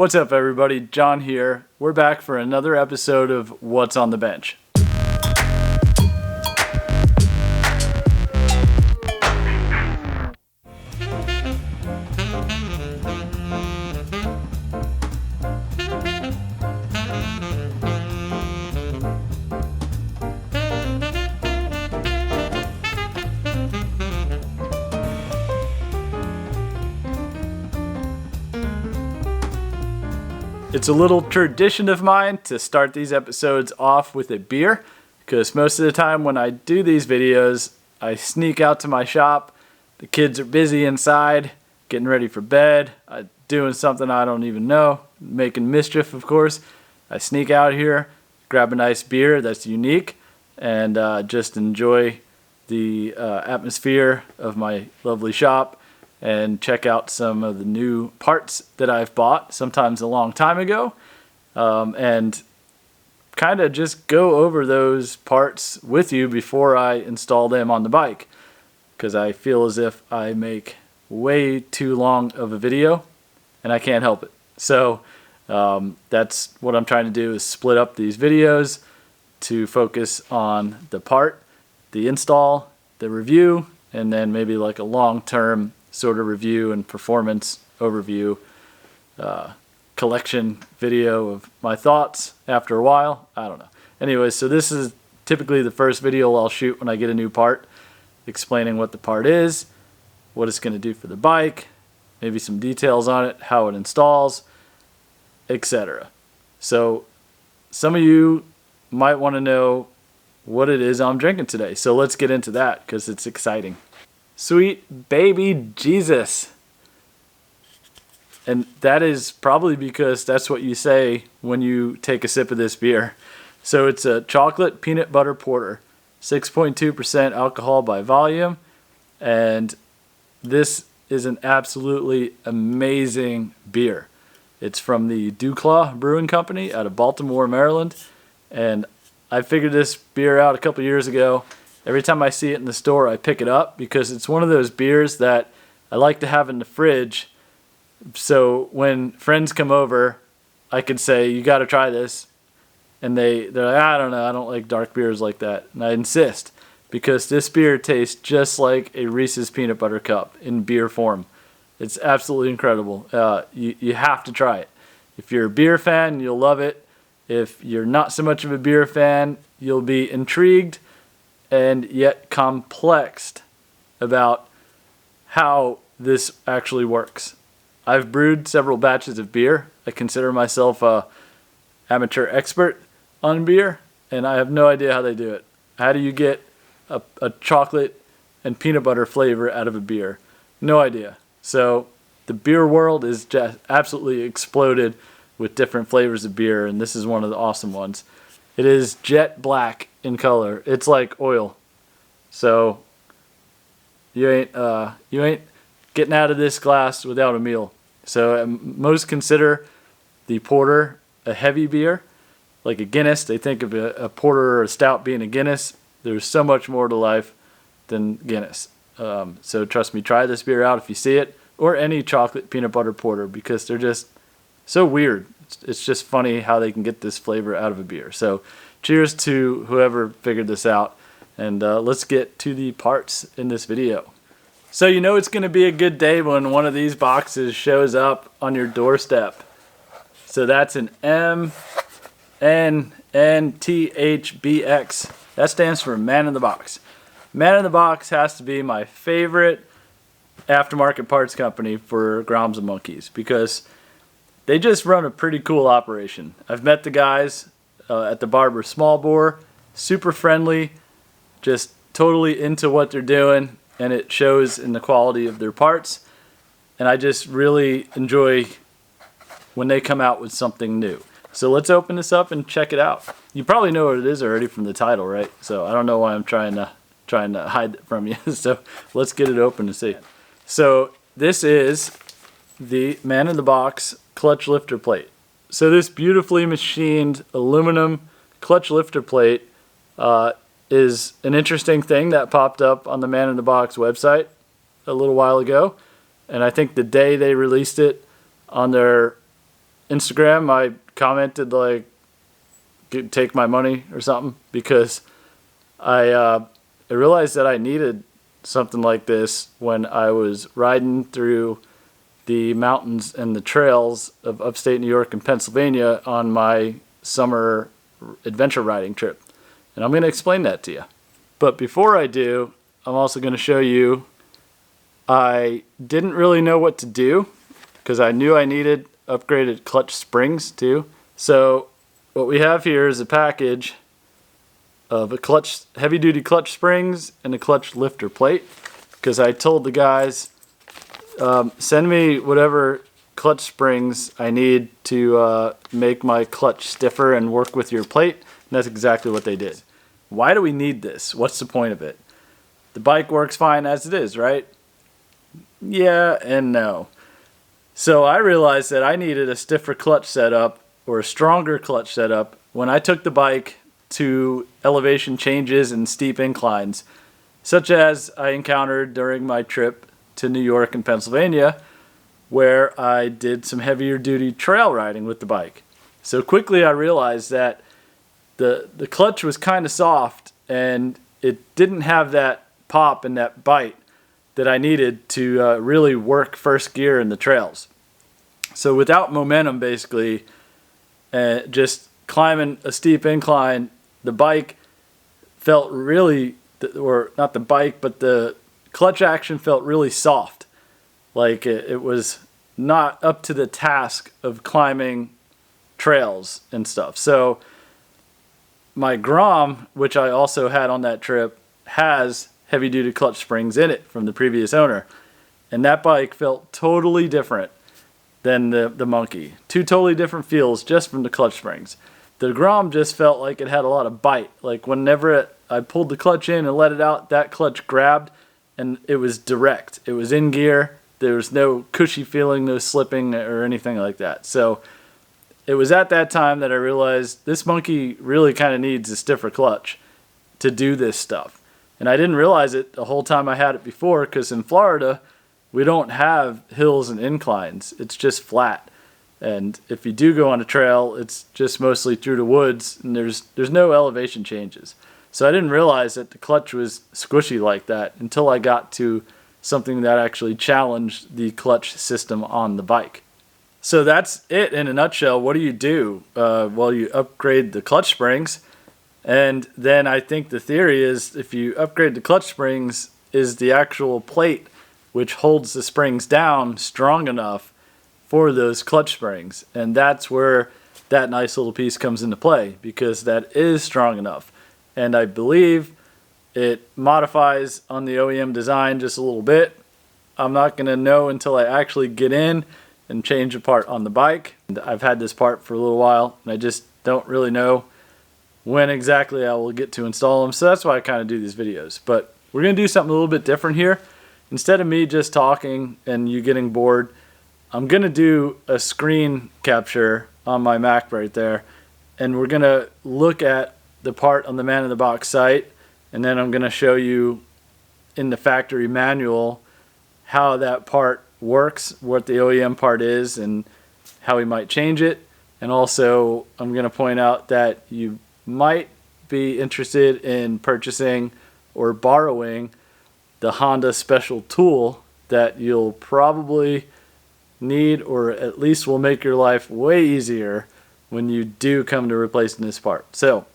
What's up, everybody? John here. We're back for another episode of What's on the Bench. It's a little tradition of mine to start these episodes off with a beer, because most of the time when I do these videos, I sneak out to my shop. The kids are busy inside, getting ready for bed, doing something I don't even know, making mischief, of course. I sneak out here, grab a nice beer that's unique, and just enjoy the atmosphere of my lovely shop and check out some of the new parts that I've bought, sometimes a long time ago, and kind of just go over those parts with you before I install them on the bike, because I feel as if I make way too long of a video and I can't help it. So that's what I'm trying to do, is split up these videos to focus on the part, the install, the review, and then maybe like a long-term sort of review and performance overview collection video of my thoughts after a while. I don't know. Anyways, so this is typically the first video I'll shoot when I get a new part, explaining what the part is, what it's going to do for the bike, maybe some details on it, how it installs, etc. So some of you might want to know what it is I'm drinking today. So let's get into that, because it's exciting. Sweet baby Jesus. And that is probably because that's what you say when you take a sip of this beer. So it's a chocolate peanut butter porter, 6.2% alcohol by volume. And this is an absolutely amazing beer. It's from the Duclaw Brewing Company out of Baltimore, Maryland. And I figured this beer out a couple years ago. Every time I see it in the store, I pick it up, because it's one of those beers that I like to have in the fridge. So when friends come over, I could say, you got to try this. And they're like, I don't know, I don't like dark beers like that. And I insist, because this beer tastes just like a Reese's peanut butter cup in beer form. It's absolutely incredible. You have to try it. If you're a beer fan, you'll love it. If you're not so much of a beer fan, you'll be intrigued and yet complexed about how this actually works. I've brewed several batches of beer. I consider myself a amateur expert on beer, and I have no idea how they do it. How do you get a chocolate and peanut butter flavor out of a beer? No idea. So the beer world is just absolutely exploded with different flavors of beer, and this is one of the awesome ones. It is jet black in color. It's like oil. So you ain't getting out of this glass without a meal. So most consider the porter a heavy beer, like a Guinness. They think of a porter or a stout being a Guinness. There's so much more to life than Guinness. So trust me, try this beer out if you see it, or any chocolate peanut butter porter, because they're just so weird. It's just funny how they can get this flavor out of a beer. So cheers to whoever figured this out, and let's get to the parts in this video. So you know it's going to be a good day when one of these boxes shows up on your doorstep. So that's an MNNTHBX. That stands for Man in the Box. Man in the Box has to be my favorite aftermarket parts company for Groms and Monkeys, because they just run a pretty cool operation. I've met the guys at the Barber Small Bore, super friendly, just totally into what they're doing, and it shows in the quality of their parts. And I just really enjoy when they come out with something new. So let's open this up and check it out. You probably know what it is already from the title, right? So I don't know why I'm trying to hide it from you. So let's get it open and see. So this is the Man in the Box clutch lifter plate. So this beautifully machined aluminum clutch lifter plate is an interesting thing that popped up on the Man in the Box website a little while ago. And I think the day they released it on their Instagram, I commented like, take my money or something, because I realized that I needed something like this when I was riding through the mountains and the trails of upstate New York and Pennsylvania on my summer adventure riding trip. And I'm going to explain that to you. But before I do, I'm also going to show you, I didn't really know what to do because I knew I needed upgraded clutch springs too. So what we have here is a package of a clutch, heavy duty clutch springs and a clutch lifter plate, because I told the guys, send me whatever clutch springs I need to make my clutch stiffer and work with your plate. And that's exactly what they did. Why do we need this? What's the point of it? The bike works fine as it is, right? Yeah and no. So I realized that I needed a stiffer clutch setup or a stronger clutch setup when I took the bike to elevation changes and steep inclines, such as I encountered during my trip to New York and Pennsylvania, where I did some heavier duty trail riding with the bike. So quickly I realized that the clutch was kind of soft and it didn't have that pop and that bite that I needed to really work first gear in the trails. So without momentum, basically, just climbing a steep incline, the bike felt really, or not the bike, but the clutch action felt really soft. Like it was not up to the task of climbing trails and stuff. So my Grom, which I also had on that trip, has heavy duty clutch springs in it from the previous owner. And that bike felt totally different than the Monkey. Two totally different feels just from the clutch springs. The Grom just felt like it had a lot of bite. Like whenever I pulled the clutch in and let it out, that clutch grabbed and it was direct. It was in gear. There was no cushy feeling, no slipping or anything like that. So it was at that time that I realized this Monkey really kind of needs a stiffer clutch to do this stuff. And I didn't realize it the whole time I had it before, because in Florida, we don't have hills and inclines. It's just flat. And if you do go on a trail, it's just mostly through the woods, and there's no elevation changes. So I didn't realize that the clutch was squishy like that until I got to something that actually challenged the clutch system on the bike. So that's it in a nutshell. What do? Well, you upgrade the clutch springs. And then I think the theory is, if you upgrade the clutch springs, is the actual plate which holds the springs down strong enough for those clutch springs. And that's where that nice little piece comes into play, because that is strong enough. And I believe it modifies on the OEM design just a little bit. I'm not going to know until I actually get in and change a part on the bike. And I've had this part for a little while, and I just don't really know when exactly I will get to install them. So that's why I kind of do these videos. But we're going to do something a little bit different here. Instead of me just talking and you getting bored, I'm going to do a screen capture on my Mac right there. And we're going to look at the part on the MNNTHBX site. And then I'm going to show you in the factory manual how that part works, what the OEM part is, and how we might change it. And also, I'm going to point out that you might be interested in purchasing or borrowing the Honda special tool that you'll probably need, or at least will make your life way easier when you do come to replacing this part. So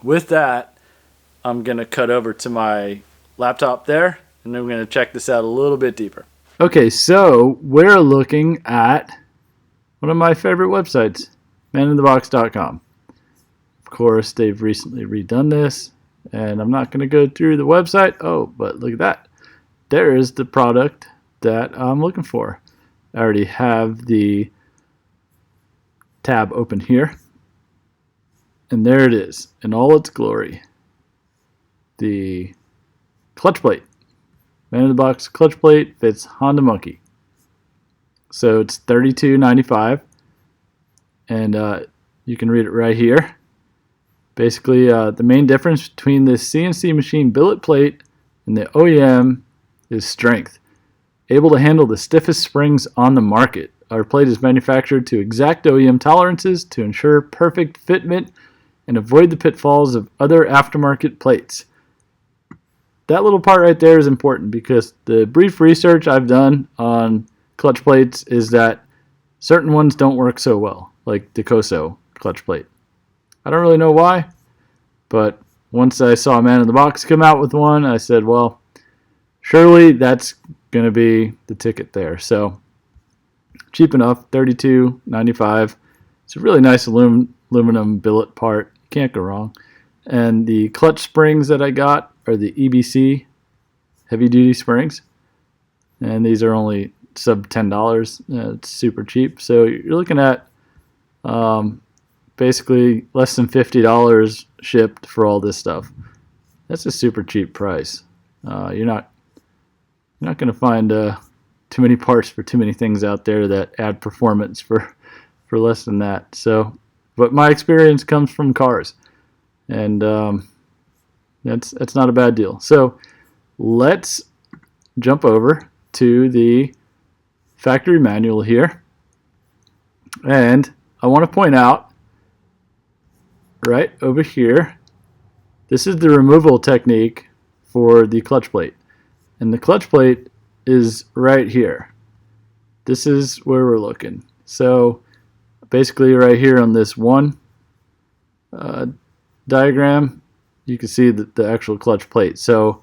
with that, I'm going to cut over to my laptop there, and then we're going to check this out a little bit deeper. Okay, so we're looking at one of my favorite websites, MNNTHBX.com. Of course, they've recently redone this, and I'm not going to go through the website. Oh, but look at that. There is the product that I'm looking for. I already have the tab open here, and there it is in all its glory. The clutch plate. MNNTHBX clutch plate fits Honda Monkey. So it's $32.95, and you can read it right here. Basically, the main difference between this CNC machine billet plate and the OEM is strength. Able to handle the stiffest springs on the market. our plate is manufactured to exact OEM tolerances to ensure perfect fitment and avoid the pitfalls of other aftermarket plates. That little part right there is important because the brief research I've done on clutch plates is that certain ones don't work so well, like the Koso clutch plate. I don't really know why, but once I saw MNNTHBX come out with one, I said, well, surely that's going to be the ticket there. So cheap enough, $32.95. It's a really nice aluminum billet part. Can't go wrong. And the clutch springs that I got are the EBC heavy duty springs, and these are only sub $10. It's super cheap. So you're looking at basically less than $50 shipped for all this stuff. That's a super cheap price. You're not going to find too many parts for too many things out there that add performance for less than that. So, but my experience comes from cars, and that's not a bad deal. So let's jump over to the factory manual here, and I want to point out right over here, this is the removal technique for the clutch plate, and the clutch plate is right here. This is where we're looking. So basically right here on this one diagram, you can see the actual clutch plate. So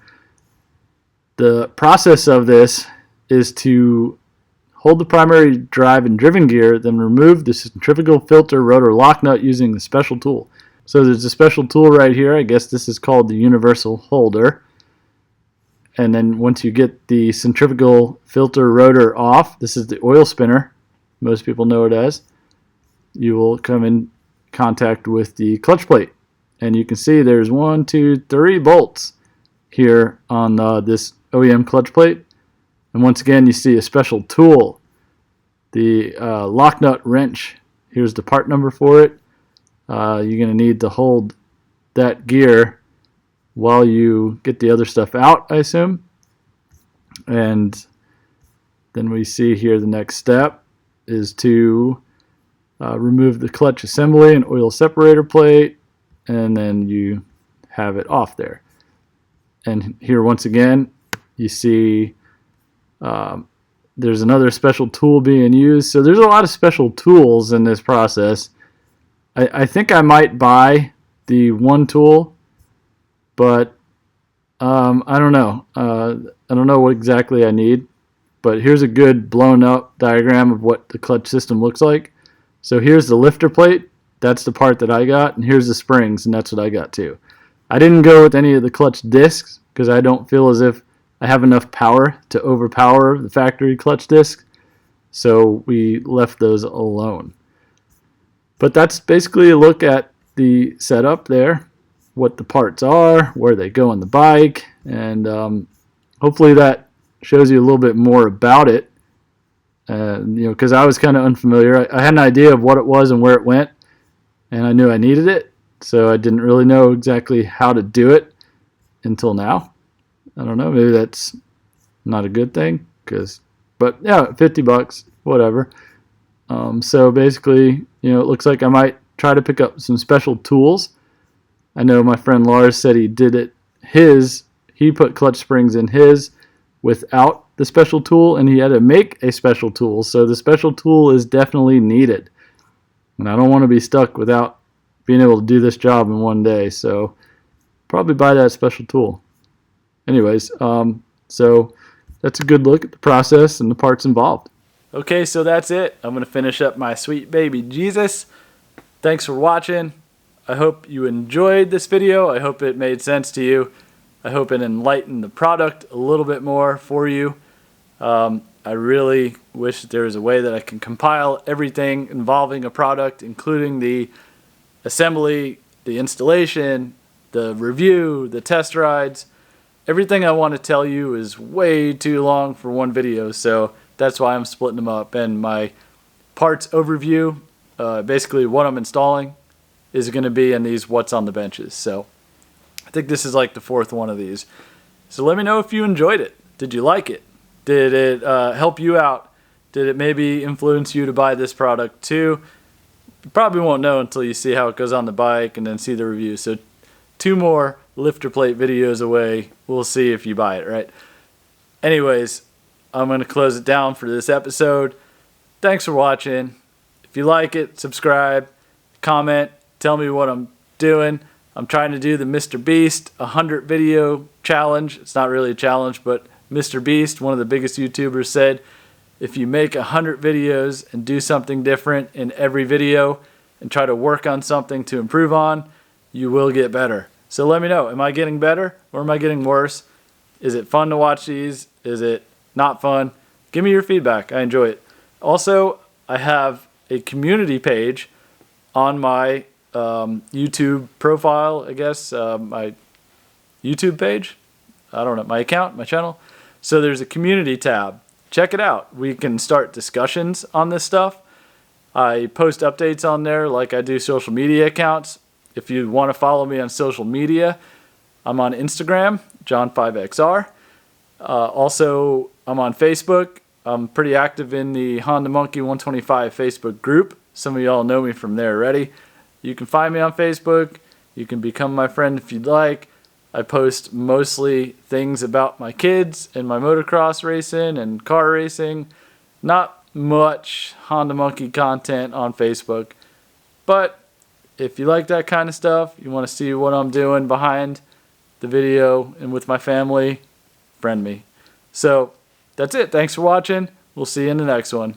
the process of this is to hold the primary drive and driven gear, then remove the centrifugal filter rotor lock nut using the special tool. So there's a special tool right here. I guess this is called the universal holder. And then once you get the centrifugal filter rotor off, this is the oil spinner, most people know it as, you will come in contact with the clutch plate. And you can see there's 1, 2, 3 bolts here on this OEM clutch plate. And once again, you see a special tool, the lock nut wrench. Here's the part number for it. You're going to need to hold that gear while you get the other stuff out, I assume. And then we see here the next step is to remove the clutch assembly and oil separator plate, and then you have it off there. And here once again you see there's another special tool being used. So there's a lot of special tools in this process. I think I might buy the one tool, but I don't know. I don't know what exactly I need, but here's a good blown up diagram of what the clutch system looks like. So here's the lifter plate. That's the part that I got, and here's the springs, and that's what I got too. I didn't go with any of the clutch discs because I don't feel as if I have enough power to overpower the factory clutch disc, so we left those alone. But that's basically a look at the setup there, what the parts are, where they go on the bike, and hopefully that shows you a little bit more about it. Because I was kind of unfamiliar. I had an idea of what it was and where it went, and I knew I needed it, so I didn't really know exactly how to do it until now. I don't know, maybe that's not a good thing, but yeah, $50, whatever. So basically, it looks like I might try to pick up some special tools. I know my friend Lars said he did it he put clutch springs in his without the special tool, and he had to make a special tool, so the special tool is definitely needed. And I don't want to be stuck without being able to do this job in one day, so probably buy that special tool. Anyways, so that's a good look at the process and the parts involved. Okay, so that's it. I'm going to finish up my sweet baby Jesus. Thanks for watching. I hope you enjoyed this video. I hope it made sense to you. I hope it enlightened the product a little bit more for you. I really wish that there was a way that I can compile everything involving a product, including the assembly, the installation, the review, the test rides. Everything I want to tell you is way too long for one video, so that's why I'm splitting them up. And my parts overview, basically what I'm installing, is going to be in these what's on the benches. So I think this is like the 4th one of these. So let me know if you enjoyed it. Did you like it? Did it help you out Did it maybe influence you to buy this product too? You probably won't know until you see how it goes on the bike and then see the review. So 2 more lifter plate videos away. We'll see if you buy it, right? Anyways, I'm going to close it down for this episode. Thanks for watching. If you like it, subscribe, comment, tell me what I'm doing. I'm trying to do the Mr. Beast 100 video challenge. It's not really a challenge, but Mr. Beast, one of the biggest YouTubers, said if you make 100 videos and do something different in every video and try to work on something to improve on, you will get better. So let me know, am I getting better or am I getting worse? Is it fun to watch these? Is it not fun? Give me your feedback. I enjoy it. Also, I have a community page on my YouTube profile, I guess, my YouTube page. I don't know, my account, my channel. So there's a community tab. Check it out. We can start discussions on this stuff. I post updates on there like I do social media accounts. If you want to follow me on social media, I'm on Instagram, John5XR. Also, I'm on Facebook. I'm pretty active in the Honda Monkey 125 Facebook group. Some of y'all know me from there already. You can find me on Facebook. You can become my friend if you'd like. I post mostly things about my kids and my motocross racing and car racing. Not much Honda Monkey content on Facebook. But if you like that kind of stuff, you want to see what I'm doing behind the video and with my family, friend me. So that's it. Thanks for watching. We'll see you in the next one.